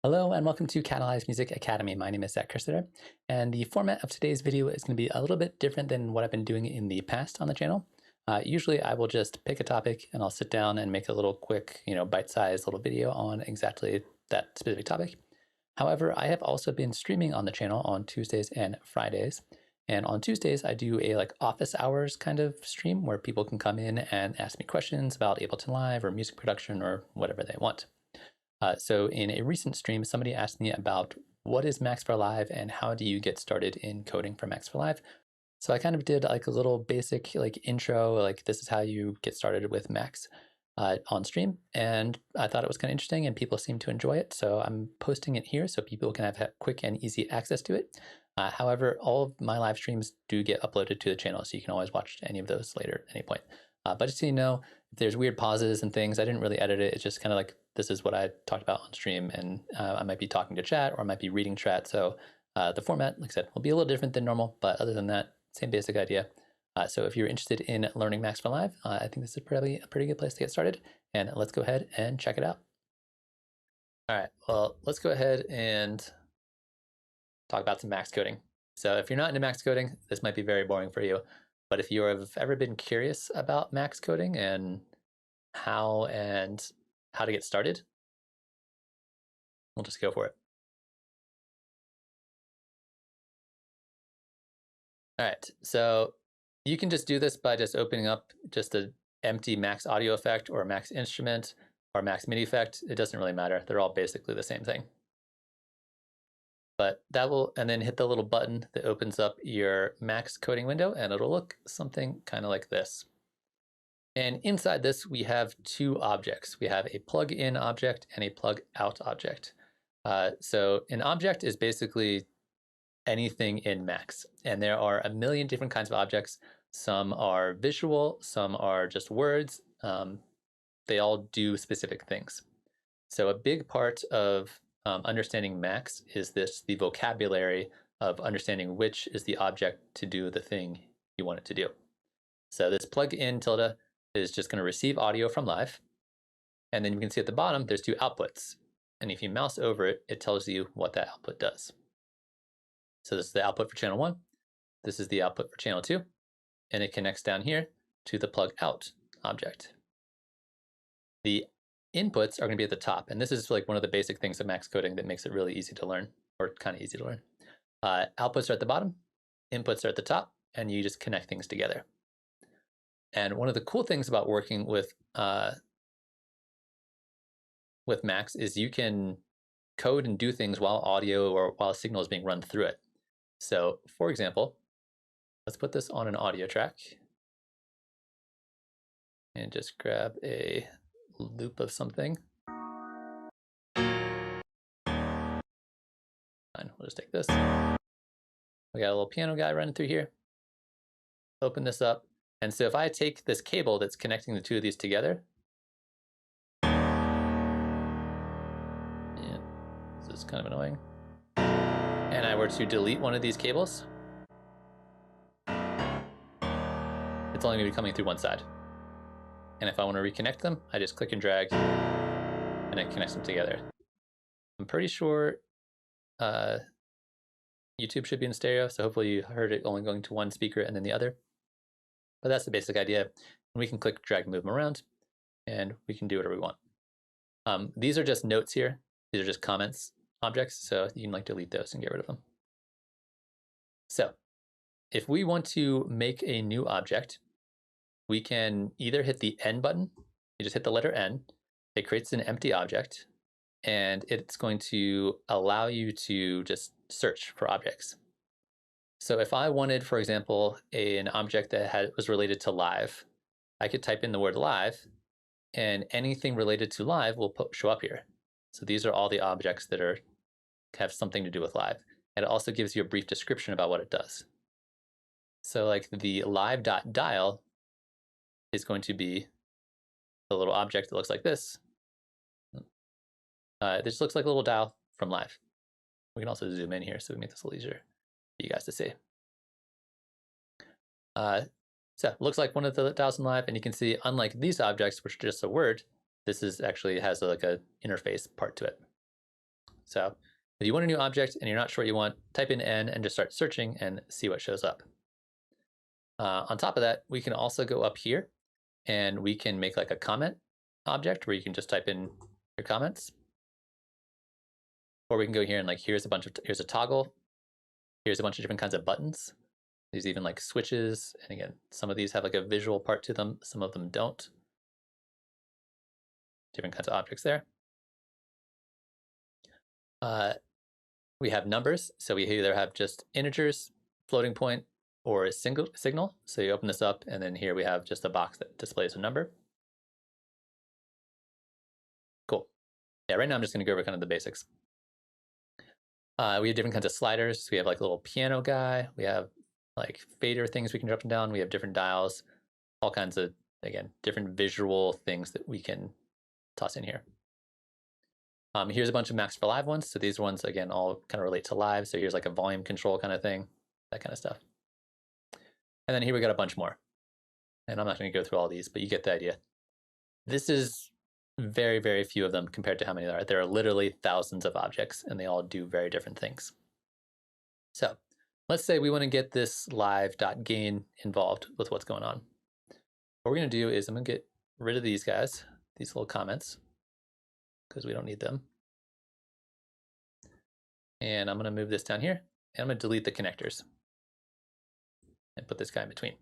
Hello and welcome to Catalyze Music Academy. My name is Zaak Kerstetter, and the format of today's video is going to be a little bit different than what I've been doing in the past on the channel. Usually I will just pick a topic and I'll sit down and make a little quick, bite-sized little video on exactly that specific topic. However, I have also been streaming on the channel on Tuesdays and Fridays. And on Tuesdays, I do a office hours kind of stream where people can come in and ask me questions about Ableton Live or music production or whatever they want. So in a recent stream, somebody asked me about what is MaxForLive and how do you get started in coding for MaxForLive. So I kind of did a little basic intro, this is how you get started with Max on stream. And I thought it was kind of interesting and people seem to enjoy it. So I'm posting it here so people can have quick and easy access to it. However, all of my live streams do get uploaded to the channel, so you can always watch any of those later at any point. But just so you know, if there's weird pauses and things, I didn't really edit it. It's just kind of this is what I talked about on stream, and I might be talking to chat or I might be reading chat. So the format, like I said, will be a little different than normal, but other than that, same basic idea. So if you're interested in learning MaxForLive, I think this is probably a pretty good place to get started, and let's go ahead and check it out. All right, well, let's go ahead and talk about some Max coding. So if you're not into Max coding, this might be very boring for you. But if you have ever been curious about Max coding and how to get started, we'll just go for it. All right, so you can just do this by just opening up just an empty Max audio effect or Max instrument or Max MIDI effect. It doesn't really matter. They're all basically the same thing. But that will, and then hit the little button that opens up your Max coding window, and it'll look something kind of like this. And inside this, we have two objects. We have a plug-in object and a plug-out object. So an object is basically anything in Max. And there are a million different kinds of objects. Some are visual, some are just words. They all do specific things. So a big part of understanding Max is the vocabulary of understanding which is the object to do the thing you want it to do. So this plug-in tilde is just going to receive audio from live. And then you can see at the bottom, there's two outputs. And if you mouse over it, it tells you what that output does. So this is the output for channel 1. This is the output for channel 2. And it connects down here to the plug-out object. The inputs are going to be at the top. And this is one of the basic things of Max coding that makes it really easy to learn, or kind of easy to learn. Outputs are at the bottom, inputs are at the top, and you just connect things together. And one of the cool things about working with Max is you can code and do things while audio or while a signal is being run through it. So for example, let's put this on an audio track and just grab a loop of something. Fine, we'll just take this. We got a little piano guy running through here. Open this up. And so if I take this cable that's connecting the two of these together, yeah, this is kind of annoying, and I were to delete one of these cables, it's only going to be coming through one side. And if I want to reconnect them, I just click and drag, and it connects them together. I'm pretty sure YouTube should be in stereo, so hopefully you heard it only going to one speaker and then the other. But that's the basic idea. And we can click, drag, and move them around, and we can do whatever we want. These are just notes here. These are just comments objects, so you can delete those and get rid of them. So if we want to make a new object, we can either hit the N button. You just hit the letter N. It creates an empty object, and it's going to allow you to just search for objects. So if I wanted, for example, an object that was related to live, I could type in the word live, and anything related to live will show up here. So these are all the objects that have something to do with live. And it also gives you a brief description about what it does. So the live.dial is going to be a little object that looks like this. This looks like a little dial from live. We can also zoom in here so we make this a little easier for you guys to see. So it looks like one of the dials in live, and you can see, unlike these objects, which are just a word, this is actually has a interface part to it. So if you want a new object and you're not sure what you want, type in N and just start searching and see what shows up. On top of that, we can also go up here and we can make like a comment object where you can just type in your comments. Or we can go here and like, here's a toggle. Here's a bunch of different kinds of buttons. There's even like switches. And again, some of these have like a visual part to them. Some of them don't. Different kinds of objects there. We have numbers. So we either have just integers, floating point, or a signal. So you open this up and then here we have just a box that displays a number. Cool. Yeah, right now I'm just gonna go over kind of the basics. We have different kinds of sliders. We have like a little piano guy. We have like fader things we can drop down. We have different dials, all kinds of, again, different visual things that we can toss in here. Here's a bunch of MaxForLive ones. So these ones, again, all kind of relate to live. So here's like a volume control kind of thing, that kind of stuff. And then here we got a bunch more. And I'm not going to go through all these, but you get the idea. This is very, very few of them compared to how many there are. There are literally thousands of objects, and they all do very different things. So let's say we want to get this live.gain involved with what's going on. What we're going to do is I'm going to get rid of these guys, these little comments, because we don't need them. And I'm going to move this down here, and I'm going to delete the connectors and put this guy in between.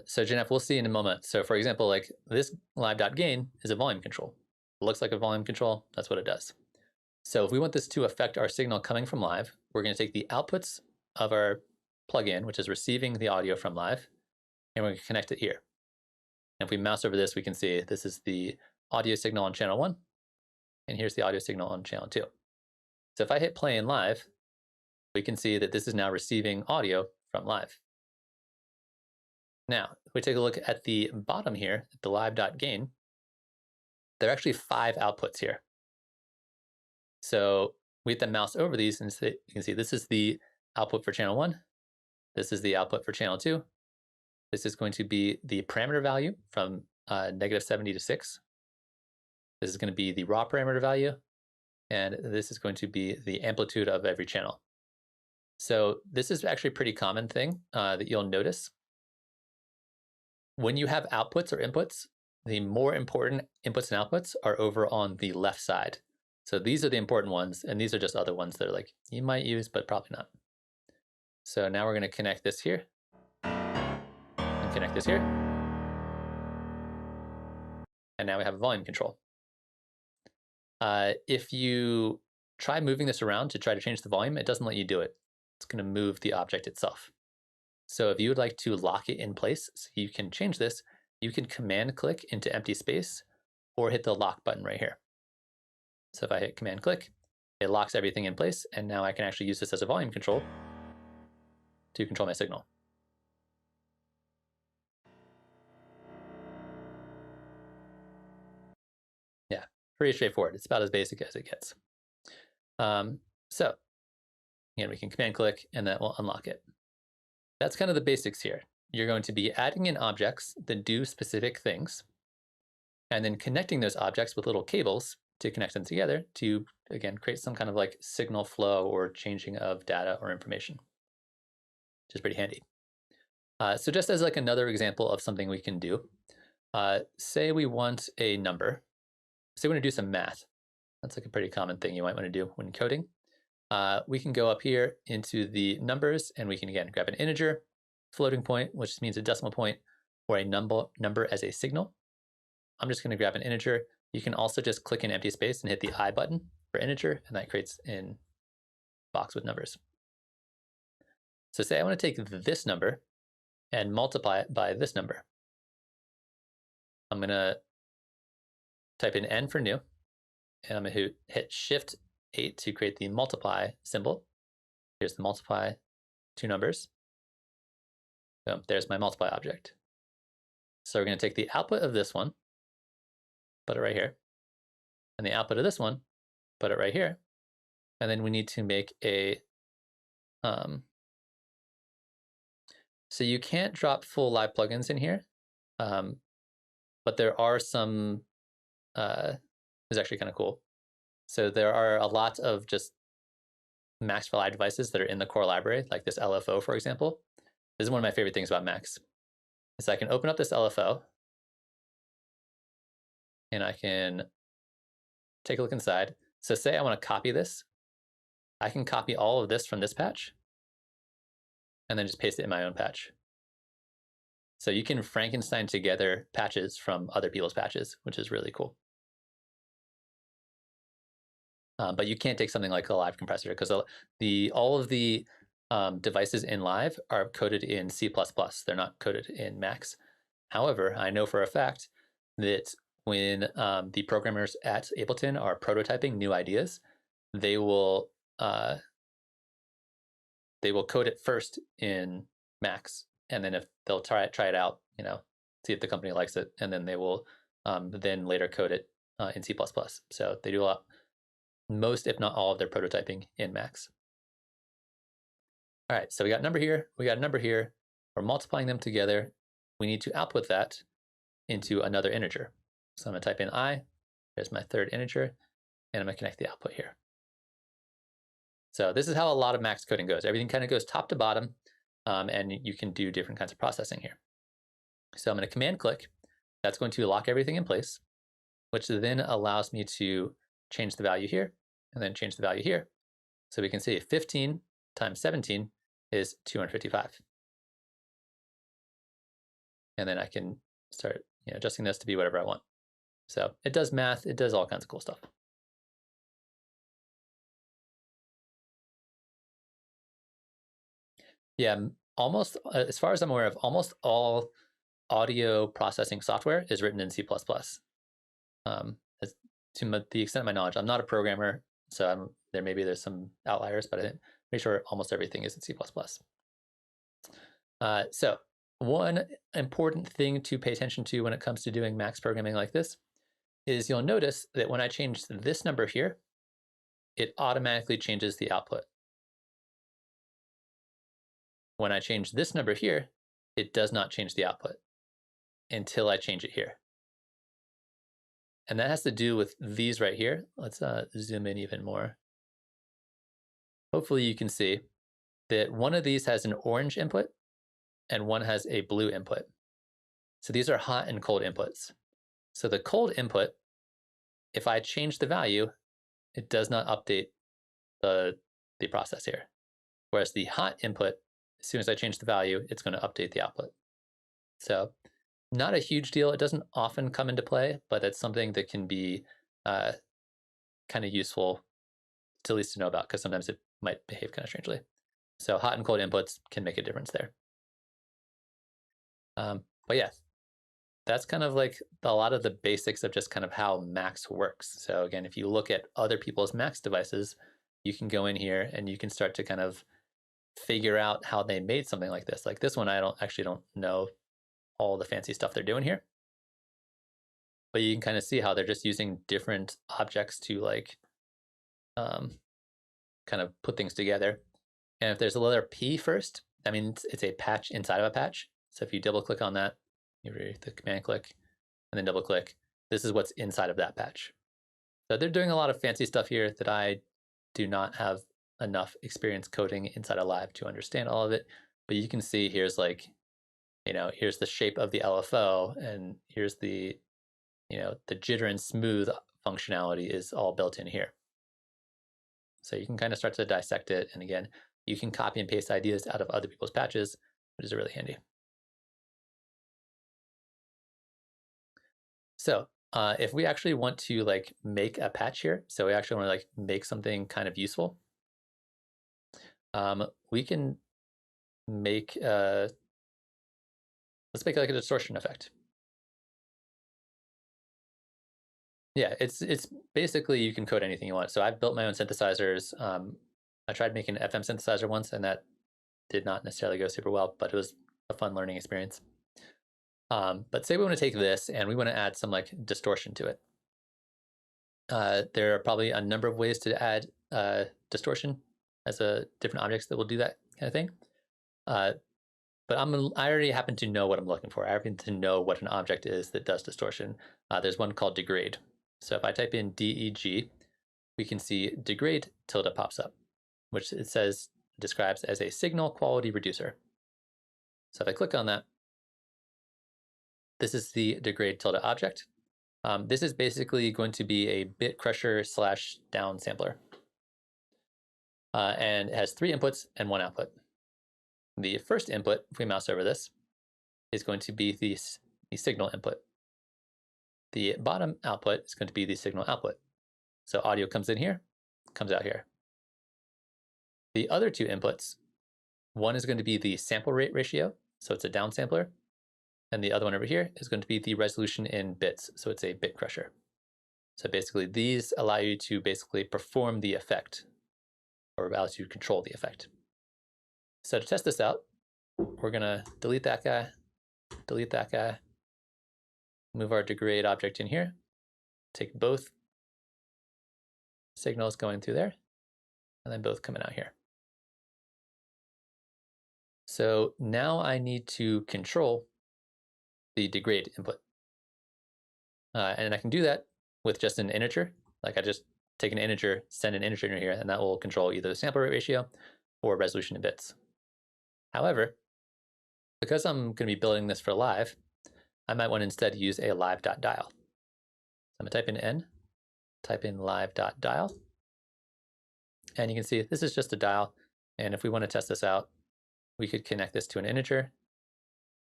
So Janef, we'll see in a moment. So for example, like this live.gain is a volume control. It looks like a volume control. That's what it does. So if we want this to affect our signal coming from live, we're going to take the outputs of our plugin, which is receiving the audio from live, and we're going to connect it here. And if we mouse over this, we can see this is the audio signal on channel 1, and here's the audio signal on channel 2. So if I hit play in live, we can see that this is now receiving audio from live. Now, if we take a look at the bottom here, at the live.gain, there are actually 5 outputs here. So we hit the mouse over these and you can see this is the output for channel 1. This is the output for channel 2. This is going to be the parameter value from -70 to 6. This is going to be the raw parameter value. And this is going to be the amplitude of every channel. So this is actually a pretty common thing that you'll notice. When you have outputs or inputs, the more important inputs and outputs are over on the left side. So these are the important ones, and these are just other ones that are like you might use, but probably not. So now we're going to connect this here and connect this here. And now we have a volume control. If you try moving this around to try to change the volume, it doesn't let you do it. It's going to move the object itself. So if you would like to lock it in place so you can change this, you can command click into empty space or hit the lock button right here. So if I hit command click, it locks everything in place, and now I can actually use this as a volume control to control my signal. Yeah, pretty straightforward. It's about as basic as it gets. So again, we can command click and that will unlock it. That's kind of the basics here. You're going to be adding in objects that do specific things, and then connecting those objects with little cables to connect them together to, again, create some kind of like signal flow or changing of data or information, which is pretty handy. So just as like another example of something we can do, say we want a number. Say we want to do some math. That's like a pretty common thing you might want to do when coding. We can go up here into the numbers, and we can, again, grab an integer, floating point, which means a decimal point, or a number as a signal. I'm just going to grab an integer. You can also just click in empty space and hit the I button for integer, and that creates a box with numbers. So say I want to take this number and multiply it by this number. I'm going to type in n for new, and I'm going to hit Shift 8 to create the multiply symbol. Here's the multiply two numbers. So there's my multiply object. So we're going to take the output of this one, put it right here, and the output of this one, put it right here, and then we need to make a so you can't drop full live plugins in here, but there are some is actually kind of cool. So there are a lot of just MaxForLive devices that are in the core library, like this LFO, for example. This is one of my favorite things about Max. Is I can open up this LFO, and I can take a look inside. So say I want to copy this. I can copy all of this from this patch, and then just paste it in my own patch. So you can Frankenstein together patches from other people's patches, which is really cool. But you can't take something like a live compressor because all of the devices in live are coded in C++. They're not coded in Max. However, I know for a fact that when the programmers at Ableton are prototyping new ideas, they will code it first in Max, and then if they'll try it out, see if the company likes it, and then they will then later code it in C++. So they do a lot. Most, if not all, of their prototyping in Max. All right, so we got a number here, we got a number here. We're multiplying them together. We need to output that into another integer. So I'm gonna type in I, there's my third integer, and I'm gonna connect the output here. So this is how a lot of Max coding goes. Everything kind of goes top to bottom, and you can do different kinds of processing here. So I'm gonna command click. That's going to lock everything in place, which then allows me to change the value here, and then change the value here. So we can see 15 times 17 is 255. And then I can start adjusting this to be whatever I want. So it does math, it does all kinds of cool stuff. Yeah, almost, as far as I'm aware of, almost all audio processing software is written in C++. To the extent of my knowledge, I'm not a programmer, so there's some outliers, but I'm pretty sure almost everything is in C++. So one important thing to pay attention to when it comes to doing Max programming like this is you'll notice that when I change this number here, it automatically changes the output. When I change this number here, it does not change the output until I change it here. And that has to do with these right here. Let's zoom in even more. Hopefully you can see that one of these has an orange input and one has a blue input. So these are hot and cold inputs. So the cold input, if I change the value, it does not update the process here. Whereas the hot input, as soon as I change the value, it's going to update the output. So not a huge deal. It doesn't often come into play, but it's something that can be kind of useful to at least to know about, because sometimes it might behave kind of strangely. So hot and cold inputs can make a difference there. But yeah, that's kind of like a lot of the basics of just kind of how Max works. So again, if you look at other people's Max devices, you can go in here and you can start to kind of figure out how they made something like this. Like this one, I don't know all the fancy stuff they're doing here, but you can kind of see how they're just using different objects to like kind of put things together. And if there's a letter P first, that means it's a patch inside of a patch. So if you double click on that, you read the command click and then double click, this is what's inside of that patch. So they're doing a lot of fancy stuff here that I do not have enough experience coding inside of Live to understand all of it. But you can see here's like, here's the shape of the LFO, and here's the, the jitter and smooth functionality is all built in here. So you can kind of start to dissect it. And again, you can copy and paste ideas out of other people's patches, which is really handy. So if we actually want to like make a patch here, so we actually want to like make something kind of useful, we can make let's make like a distortion effect. Yeah, it's basically you can code anything you want. So I've built my own synthesizers. I tried making an FM synthesizer once, and that did not necessarily go super well, but it was a fun learning experience. But say we want to take this and we want to add some like distortion to it. There are probably a number of ways to add distortion as different objects that will do that kind of thing. But I already happen to know what I'm looking for. I happen to know what an object is that does distortion. There's one called degrade. So if I type in DEG, we can see degrade tilde pops up, which it says describes as a signal quality reducer. So if I click on that, this is the degrade tilde object. This is basically going to be a bit crusher slash down sampler. And it has 3 inputs and 1 output. The first input, if we mouse over this, is going to be the signal input. The bottom output is going to be the signal output. So audio comes in here, comes out here. The other 2 inputs, one is going to be the sample rate ratio, so it's a downsampler, and the other one over here is going to be the resolution in bits, so it's a bit crusher. So basically these allow you to basically perform the effect, or allows you to control the effect. So to test this out, we're gonna delete that guy, move our degrade object in here, take both signals going through there, and then both coming out here. So now I need to control the degrade input. And I can do that with just an integer. Like I just take an integer, send an integer in here, and that will control either the sample rate ratio or resolution in bits. However, because I'm going to be building this for live, I might want to instead use a live.dial. So I'm going to type in n, type in live.dial, and you can see this is just a dial. And if we want to test this out, we could connect this to an integer.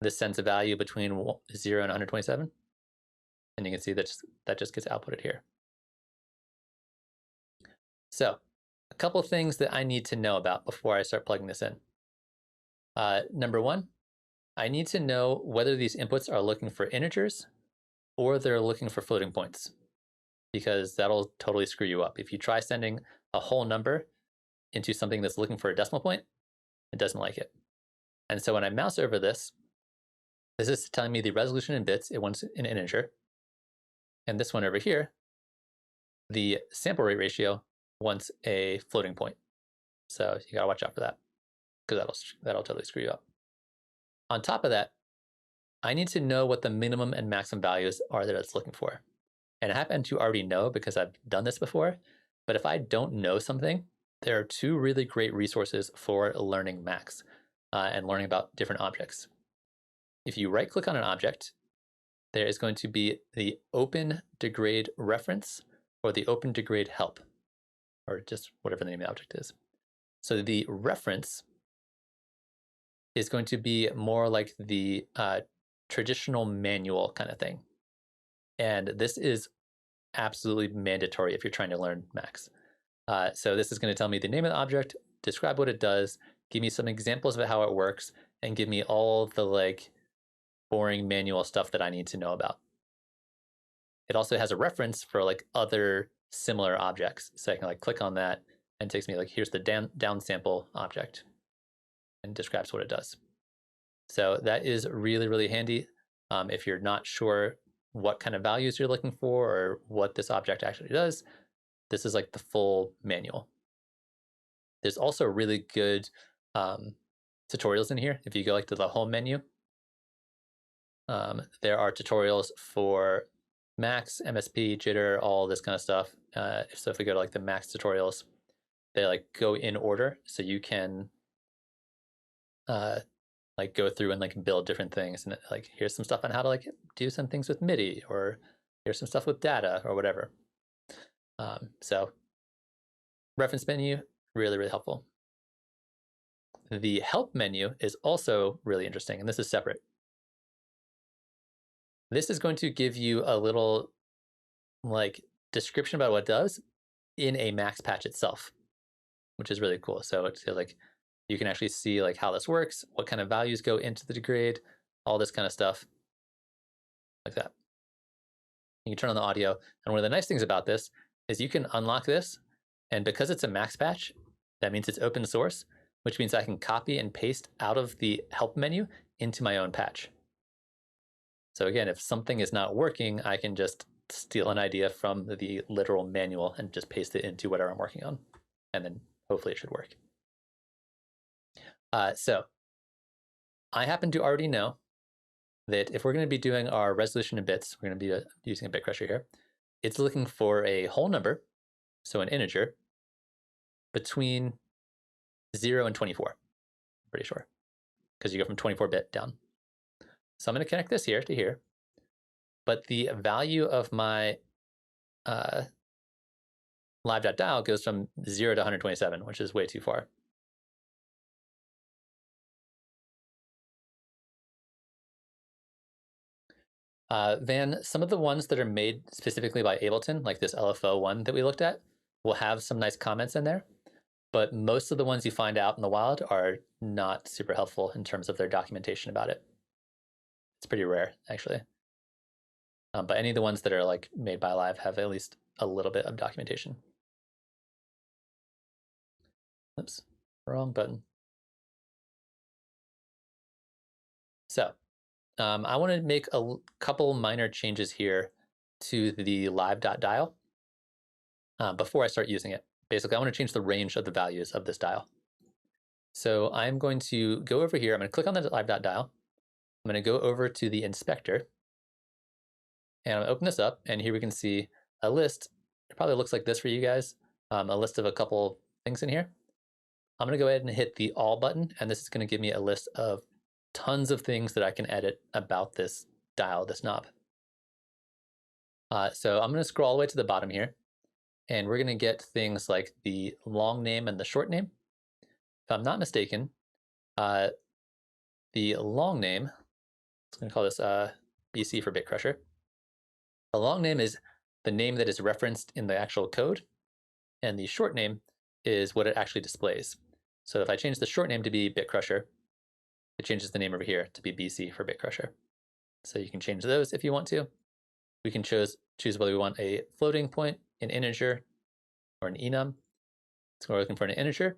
This sends a value between 0 and 127. And you can see that just gets outputted here. So a couple things that I need to know about before I start plugging this in. Number 1, I need to know whether these inputs are looking for integers or they're looking for floating points, because that'll totally screw you up. If you try sending a whole number into something that's looking for a decimal point, it doesn't like it. And so when I mouse over this, this is telling me the resolution in bits, it wants an integer. And this one over here, the sample rate ratio wants a floating point. So you gotta watch out for that, because that'll totally screw you up. On top of that, I need to know what the minimum and maximum values are that it's looking for. And I happen to already know because I've done this before, but if I don't know something, there are 2 really great resources for learning Max and learning about different objects. If you right click on an object, there is going to be the open degrade reference or the open degrade help, or just whatever the name of the object is. So the reference is going to be more like the traditional manual kind of thing. And this is absolutely mandatory if you're trying to learn Max. So this is going to tell me the name of the object, describe what it does, give me some examples of how it works, and give me all the like boring manual stuff that I need to know about. It also has a reference for like other similar objects. So I can like click on that and it takes me like, here's the downsample object and describes what it does. So that is really, really handy if you're not sure what kind of values you're looking for or what this object actually does. This is like the full manual. There's also really good tutorials in here. If you go like to the home menu, there are tutorials for Max, MSP, jitter, all this kind of stuff. So if we go to like the Max tutorials, they like go in order, so you can like go through and like build different things. And like here's some stuff on how to like do some things with MIDI, or here's some stuff with data or whatever. So reference menu, really, really helpful. The help menu is also really interesting, and this is separate. This is going to give you a little like description about what it does in a Max patch itself, which is really cool. So it's like you can actually see like how this works, what kind of values go into the degrade, all this kind of stuff like that. You can turn on the audio, and one of the nice things about this is you can unlock this, and because it's a Max patch, that means it's open source, which means I can copy and paste out of the help menu into my own patch. So again, if something is not working, I can just steal an idea from the literal manual and just paste it into whatever I'm working on, and then hopefully it should work. So I happen to already know that if we're going to be doing our resolution in bits, we're going to be using a bit crusher here. it's looking for a whole number, so an integer, between 0 and 24, pretty sure, because you go from 24-bit down. So I'm going to connect this here to here, but the value of my live.dial goes from 0 to 127, which is way too far. Van, some of the ones that are made specifically by Ableton, like this LFO one that we looked at, will have some nice comments in there, but most of the ones you find out in the wild are not super helpful in terms of their documentation about it. It's pretty rare, actually. But any of the ones that are like made by Live have at least a little bit of documentation. Oops, wrong button. So I want to make a couple minor changes here to the live.dial before I start using it. Basically, I want to change the range of the values of this dial. So I'm going to go over here. I'm going to click on the live.dial. I'm going to go over to the inspector. And I'm going to open this up. And here we can see a list. It probably looks like this for you guys. A list of a couple things in here. I'm going to go ahead and hit the all button. And this is going to give me a list of tons of things that I can edit about this dial, this knob. So I'm going to scroll all the way to the bottom here. And we're going to get things like the long name and the short name. If I'm not mistaken, the long name, I'm going to call this BC for Bit Crusher. The long name is the name that is referenced in the actual code, and the short name is what it actually displays. So if I change the short name to be Bit Crusher, it changes the name over here to be BC for Bit Crusher. So you can change those if you want to. We can choose whether we want a floating point, an integer, or an enum. So we're looking for an integer,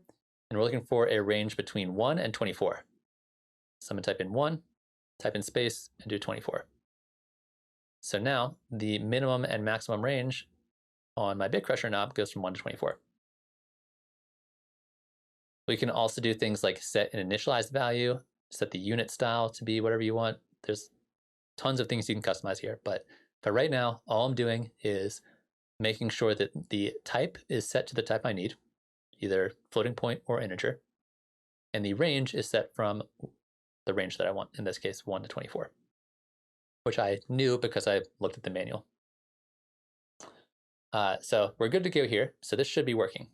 and we're looking for a range between 1 and 24. So I'm going to type in 1, type in space, and do 24. So now the minimum and maximum range on my Bit Crusher knob goes from 1 to 24. We can also do things like set an initialized value, set the unit style to be whatever you want. There's tons of things you can customize here, but right now, all I'm doing is making sure that the type is set to the type I need, either floating point or integer, and the range is set from the range that I want, in this case, 1 to 24, which I knew because I looked at the manual. So we're good to go here. So this should be working.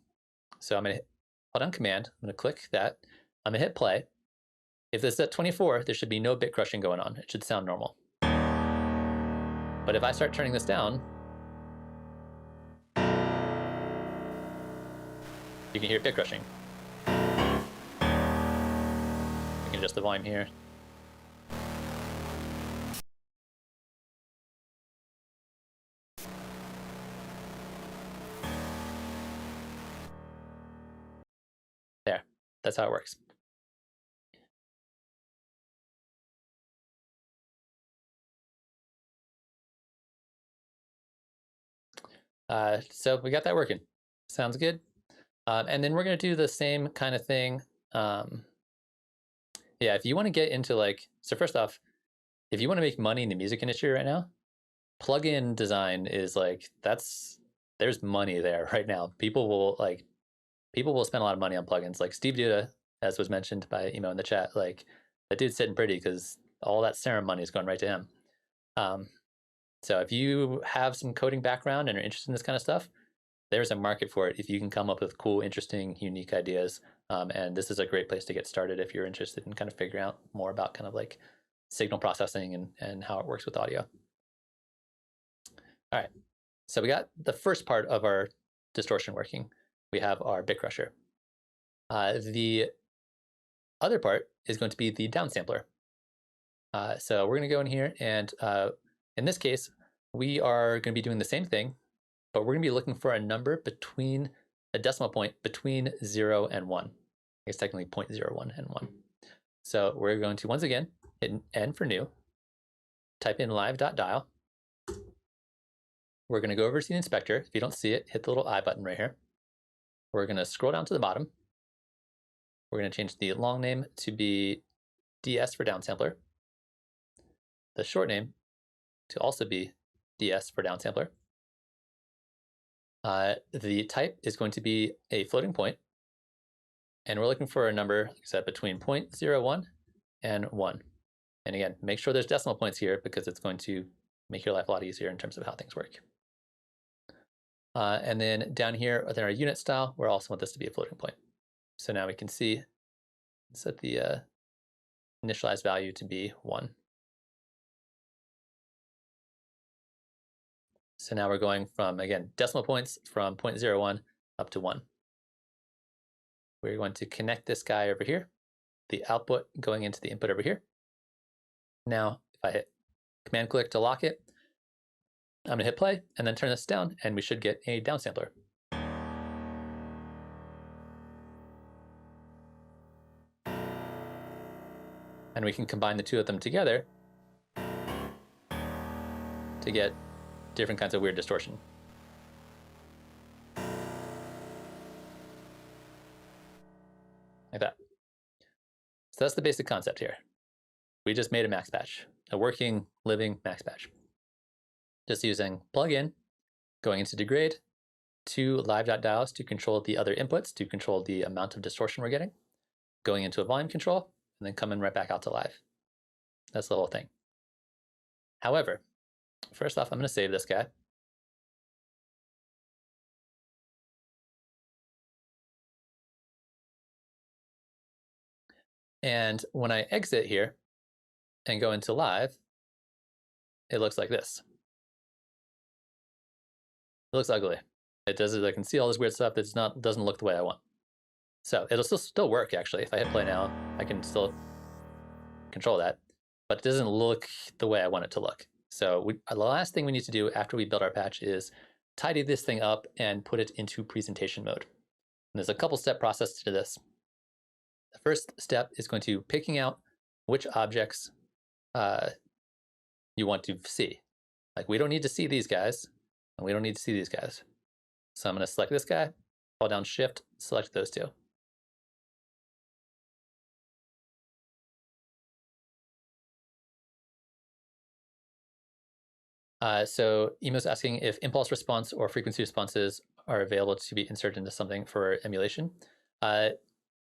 So I'm going to hold down Command. I'm going to click that. I'm going to hit play. If this is at 24, there should be no bit crushing going on. It should sound normal. But if I start turning this down, you can hear bit crushing. You can adjust the volume here. There, that's how it works. So we got that working. Sounds good. And then we're going to do the same kind of thing. Yeah, if you want to get into like, so first off, if you want to make money in the music industry right now, plugin design is like, there's money there right now. People will spend a lot of money on plugins. Like Steve Duda, as was mentioned by Emo in the chat, like that dude's sitting pretty because all that serum money is going right to him. So if you have some coding background and are interested in this kind of stuff, there's a market for it if you can come up with cool, interesting, unique ideas. And this is a great place to get started if you're interested in kind of figuring out more about kind of like signal processing and how it works with audio. All right, so we got the first part of our distortion working. We have our bit crusher. The other part is going to be the downsampler. So we're going to go in here, and in this case, we are going to be doing the same thing, but we're going to be looking for a number between a decimal point between 0 and 1. I guess technically 0.01 and 1. So we're going to, once again, hit N for new, type in live.dial. We're going to go over to the inspector. If you don't see it, hit the little I button right here. We're going to scroll down to the bottom. We're going to change the long name to be DS for downsampler. The short name to also be DS for downsampler. The type is going to be a floating point, and we're looking for a number, like I said, between 0.01 and 1. And again, make sure there's decimal points here because it's going to make your life a lot easier in terms of how things work. And then down here within our unit style, we also want this to be a floating point. So now we can see, set the initialized value to be 1. So now we're going from, again, decimal points from 0.01 up to 1. We're going to connect this guy over here, the output going into the input over here. Now, if I hit Command click to lock it, I'm going to hit play and then turn this down, and we should get a downsampler. And we can combine the two of them together to get different kinds of weird distortion. Like that. So that's the basic concept here. We just made a max patch, a working, living max patch. Just using plugin, going into degrade, 2 live.dials to control the other inputs, to control the amount of distortion we're getting, going into a volume control, and then coming right back out to live. That's the whole thing. However, first off, I'm going to save this guy. And when I exit here and go into live, it looks like this. It looks ugly. It does. I can see all this weird stuff. It's not, doesn't look the way I want. So it'll still work actually. If I hit play now, I can still control that, but it doesn't look the way I want it to look. So the last thing we need to do after we build our patch is tidy this thing up and put it into presentation mode. And there's a couple step process to this. The first step is going to picking out which objects you want to see. Like we don't need to see these guys, and we don't need to see these guys. So I'm going to select this guy, hold down Shift, select those two. So Emo's asking if impulse response or frequency responses are available to be inserted into something for emulation.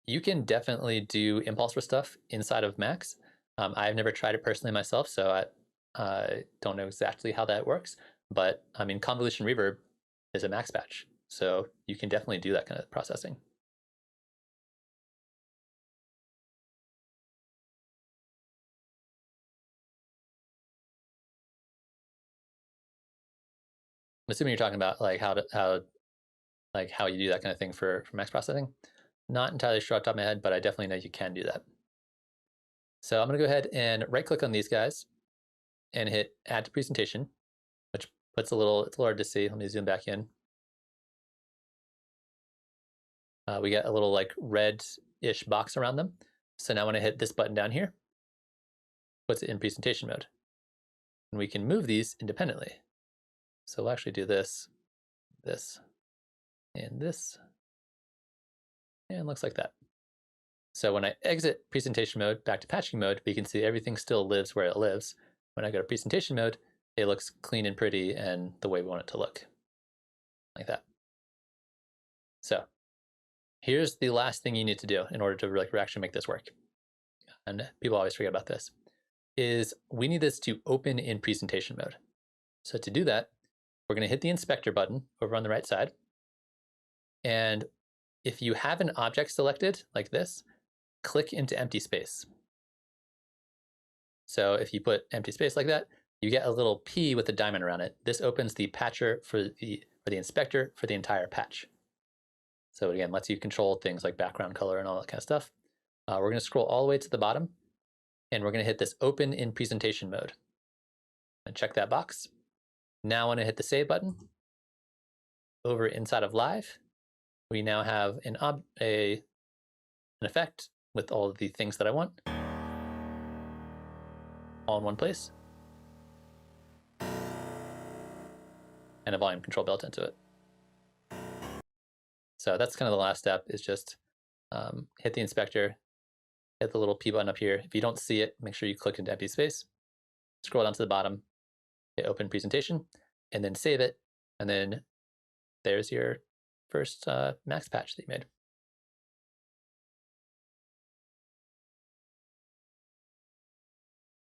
You can definitely do impulse stuff inside of Max. I've never tried it personally myself, so I don't know exactly how that works. But I mean, convolution reverb is a Max patch, so you can definitely do that kind of processing. I'm assuming you're talking about like how you do that kind of thing for Max processing. Not entirely sure off the top of my head, but I definitely know you can do that. So I'm going to go ahead and right click on these guys and hit add to presentation, which puts it's a little hard to see. Let me zoom back in. We get a little like red-ish box around them. So now when I hit this button down here, puts it in presentation mode. And we can move these independently. So we'll actually do this, this, and this, and it looks like that. So when I exit presentation mode back to patching mode, we can see everything still lives where it lives. When I go to presentation mode, it looks clean and pretty and the way we want it to look, like that. So here's the last thing you need to do in order to actually make this work. And people always forget about this, is we need this to open in presentation mode. So to do that, we're going to hit the inspector button over on the right side. And if you have an object selected like this, click into empty space. So if you put empty space like that, you get a little P with a diamond around it. This opens the patcher for the inspector for the entire patch. So again, lets you control things like background color and all that kind of stuff. We're going to scroll all the way to the bottom, and we're going to hit this open in presentation mode. And check that box. Now when I hit the save button, over inside of live, we now have an effect with all of the things that I want, all in one place, and a volume control built into it. So that's kind of the last step, is just hit the inspector, hit the little P button up here. If you don't see it, make sure you click into empty space, scroll down to the bottom, hit open presentation, and then save it, and then there's your first max patch that you made.